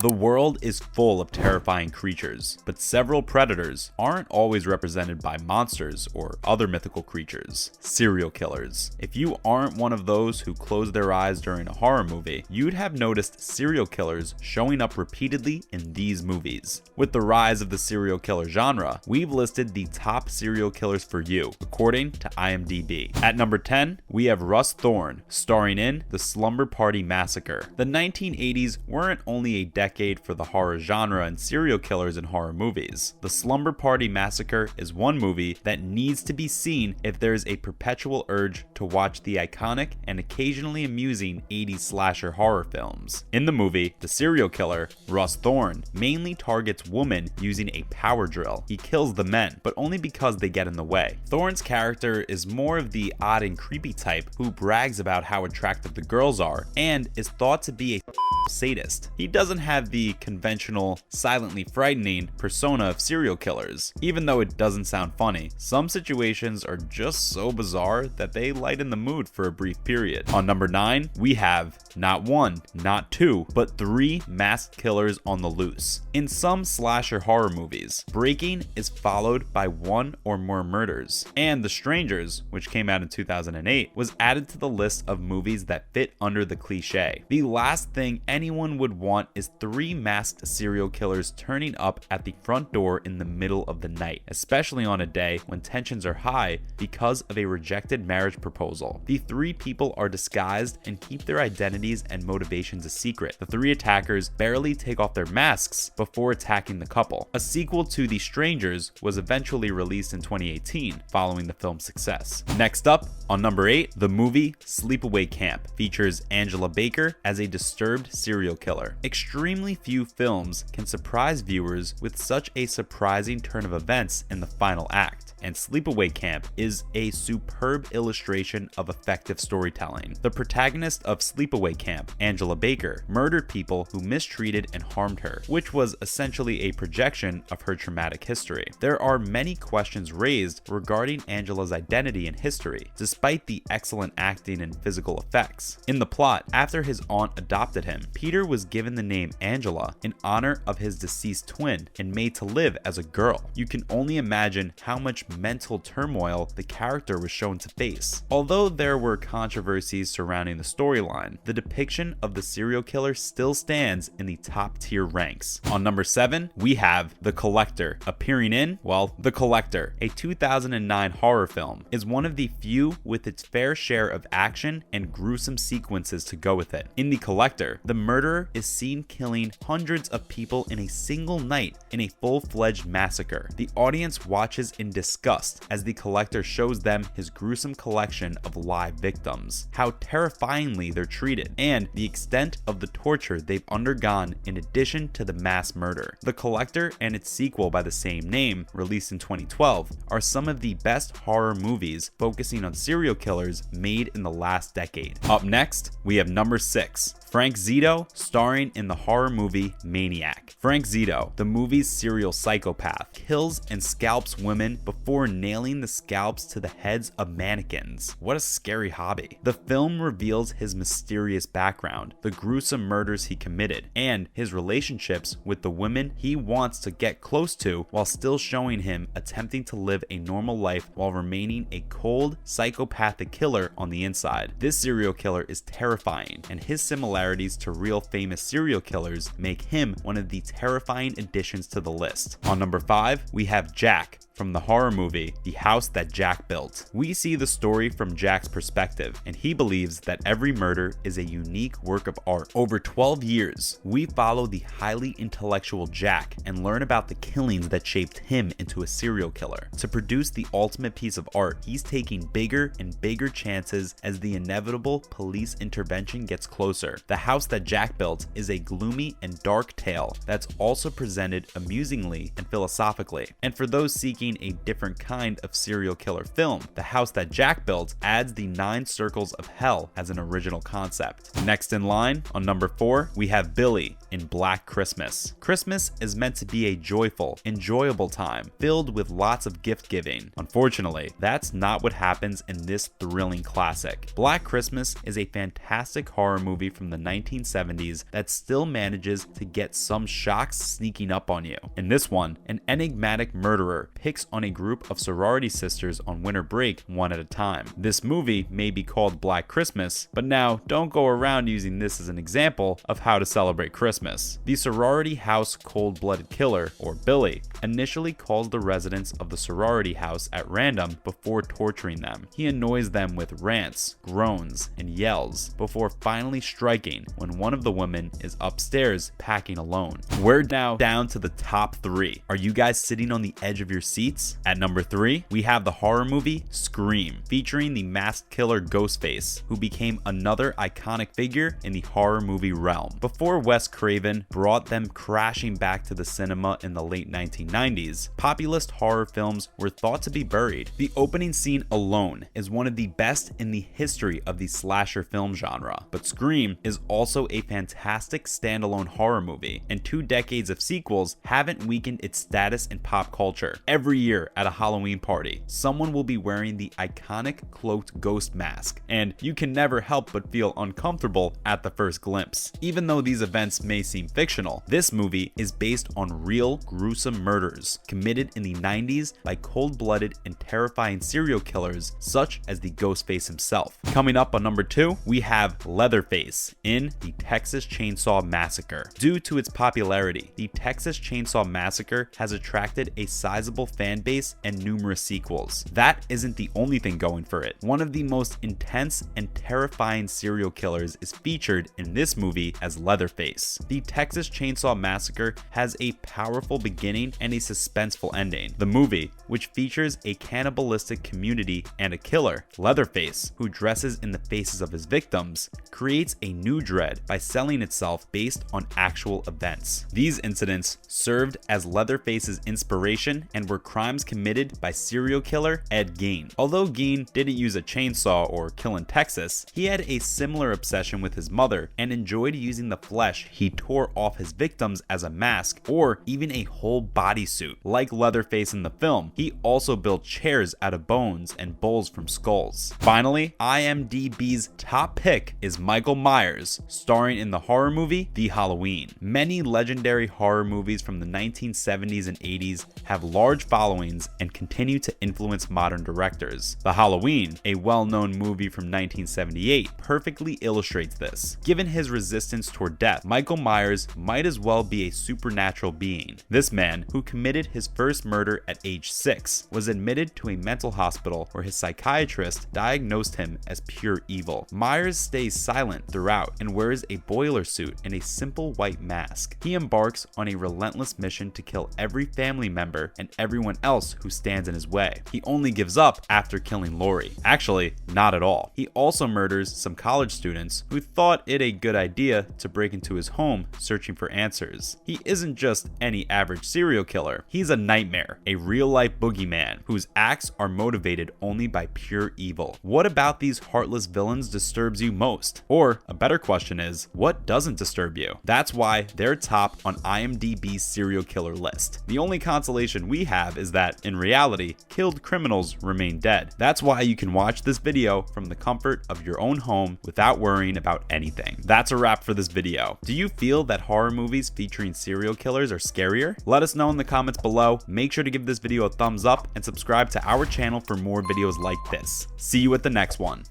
The world is full of terrifying creatures, but several predators aren't always represented by monsters or other mythical creatures. Serial killers. If you aren't one of those who close their eyes during a horror movie, you'd have noticed serial killers showing up repeatedly in these movies. With the rise of the serial killer genre, we've listed the top serial killers for you, according to IMDB. At number 10, we have Russ Thorn, starring in The Slumber Party Massacre. The 1980s weren't only a decade for the horror genre and serial killers in horror movies. The Slumber Party Massacre is one movie that needs to be seen if there is a perpetual urge to watch the iconic and occasionally amusing 80s slasher horror films. In the movie, the serial killer, Russ Thorn, mainly targets women using a power drill. He kills the men, but only because they get in the way. Thorn's character is more of the odd and creepy type who brags about how attractive the girls are and is thought to be a sadist. He doesn't have the conventional, silently frightening persona of serial killers. Even though it doesn't sound funny, some situations are just so bizarre that they lighten the mood for a brief period. On number 9, we have not one, not two, but 3 masked killers on the loose. In some slasher horror movies, breaking is followed by 1 or more murders, and The Strangers, which came out in 2008, was added to the list of movies that fit under the cliche. The last thing anyone would want is 3 masked serial killers turning up at the front door in the middle of the night, especially on a day when tensions are high because of a rejected marriage proposal. The 3 people are disguised and keep their identities and motivations a secret. The 3 attackers barely take off their masks before attacking the couple. A sequel to The Strangers was eventually released in 2018 following the film's success. Next up, on number 8, the movie Sleepaway Camp features Angela Baker as a disturbed serial killer. Extremely few films can surprise viewers with such a surprising turn of events in the final act, and Sleepaway Camp is a superb illustration of effective storytelling. The protagonist of Sleepaway Camp, Angela Baker, murdered people who mistreated and harmed her, which was essentially a projection of her traumatic history. There are many questions raised regarding Angela's identity and history, despite the excellent acting and physical effects. In the plot, after his aunt adopted him, Peter was given the name Angela in honor of his deceased twin and made to live as a girl. You can only imagine how much mental turmoil the character was shown to face. Although there were controversies surrounding the storyline, the depiction of the serial killer still stands in the top tier ranks. On number 7, we have The Collector. Appearing in, The Collector, a 2009 horror film, is one of the few with its fair share of action and gruesome sequences to go with it. In The Collector, the murderer is seen killing hundreds of people in a single night in a full-fledged massacre. The audience watches in disgust as the collector shows them his gruesome collection of live victims, how terrifyingly they're treated, and the extent of the torture they've undergone in addition to the mass murder. The Collector and its sequel by the same name, released in 2012, are some of the best horror movies focusing on serial killers made in the last decade. Up next, we have number 6, Frank Zito, starring in the horror movie Maniac. Frank Zito, the movie's serial psychopath, kills and scalps women before nailing the scalps to the heads of mannequins. What a scary hobby. The film reveals his mysterious background, the gruesome murders he committed, and his relationships with the women he wants to get close to, while still showing him attempting to live a normal life while remaining a cold, psychopathic killer on the inside. This serial killer is terrifying, and his similarities to real famous serial killers make him one of the terrifying additions to the list. On number 5, we have Jack, from the horror movie The House That Jack Built. We see the story from Jack's perspective, and he believes that every murder is a unique work of art. Over 12 years, we follow the highly intellectual Jack and learn about the killings that shaped him into a serial killer. To produce the ultimate piece of art, he's taking bigger and bigger chances as the inevitable police intervention gets closer. The House That Jack Built is a gloomy and dark tale that's also presented amusingly and philosophically. And for those seeking making a different kind of serial killer film. The house that Jack built adds the 9 circles of hell as an original concept. Next in line, on number 4, we have Billy in Black Christmas. Christmas is meant to be a joyful, enjoyable time, filled with lots of gift giving. Unfortunately, that's not what happens in this thrilling classic. Black Christmas is a fantastic horror movie from the 1970s that still manages to get some shocks sneaking up on you. In this one, an enigmatic murderer picks on a group of sorority sisters on winter break one at a time. This movie may be called Black Christmas, but now don't go around using this as an example of how to celebrate Christmas. The sorority house cold-blooded killer, or Billy, initially calls the residents of the sorority house at random before torturing them. He annoys them with rants, groans, and yells before finally striking when one of the women is upstairs packing alone. We're now down to the top 3. Are you guys sitting on the edge of your seats? At number 3, we have the horror movie Scream, featuring the masked killer Ghostface, who became another iconic figure in the horror movie realm. Before Wes Craven brought them crashing back to the cinema in the late 1990s, populist horror films were thought to be buried. The opening scene alone is one of the best in the history of the slasher film genre, but Scream is also a fantastic standalone horror movie, and 2 decades of sequels haven't weakened its status in pop culture. Every year at a Halloween party, someone will be wearing the iconic cloaked ghost mask, and you can never help but feel uncomfortable at the first glimpse. Even though these events may seem fictional, this movie is based on real gruesome murders committed in the 90s by cold-blooded and terrifying serial killers such as the Ghostface himself. Coming up on number 2, we have Leatherface in the Texas Chainsaw Massacre. Due to its popularity, the Texas Chainsaw Massacre has attracted a sizable fan base and numerous sequels. That isn't the only thing going for it. One of the most intense and terrifying serial killers is featured in this movie as Leatherface. The Texas Chainsaw Massacre has a powerful beginning and a suspenseful ending. The movie, which features a cannibalistic community and a killer, Leatherface, who dresses in the faces of his victims, creates a new dread by selling itself based on actual events. These incidents served as Leatherface's inspiration and were crimes committed by serial killer Ed Gein. Although Gein didn't use a chainsaw or kill in Texas, he had a similar obsession with his mother and enjoyed using the flesh he tore off his victims as a mask or even a whole bodysuit. Like Leatherface in the film, he also built chairs out of bones and bowls from skulls. Finally, IMDB's top pick is Michael Myers, starring in the horror movie The Halloween. Many legendary horror movies from the 1970s and 80s have large followings and continue to influence modern directors. The Halloween, a well-known movie from 1978, perfectly illustrates this. Given his resistance toward death, Michael Myers might as well be a supernatural being. This man, who committed his first murder at age 6, was admitted to a mental hospital where his psychiatrist diagnosed him as pure evil. Myers stays silent throughout and wears a boiler suit and a simple white mask. He embarks on a relentless mission to kill every family member and everyone else who stands in his way. He only gives up after killing Lori. Actually, not at all. He also murders some college students who thought it a good idea to break into his home searching for answers. He isn't just any average serial killer. He's a nightmare, a real-life boogeyman whose acts are motivated only by pure evil. What about these heartless villains disturbs you most? Or a better question is, what doesn't disturb you? That's why they're top on IMDb's serial killer list. The only consolation we have is that, in reality, killed criminals remain dead. That's why you can watch this video from the comfort of your own home without worrying about anything. That's a wrap for this video. Do you feel that horror movies featuring serial killers are scarier? Let us know in the comments below. Make sure to give this video a thumbs up and subscribe to our channel for more videos like this. See you at the next one.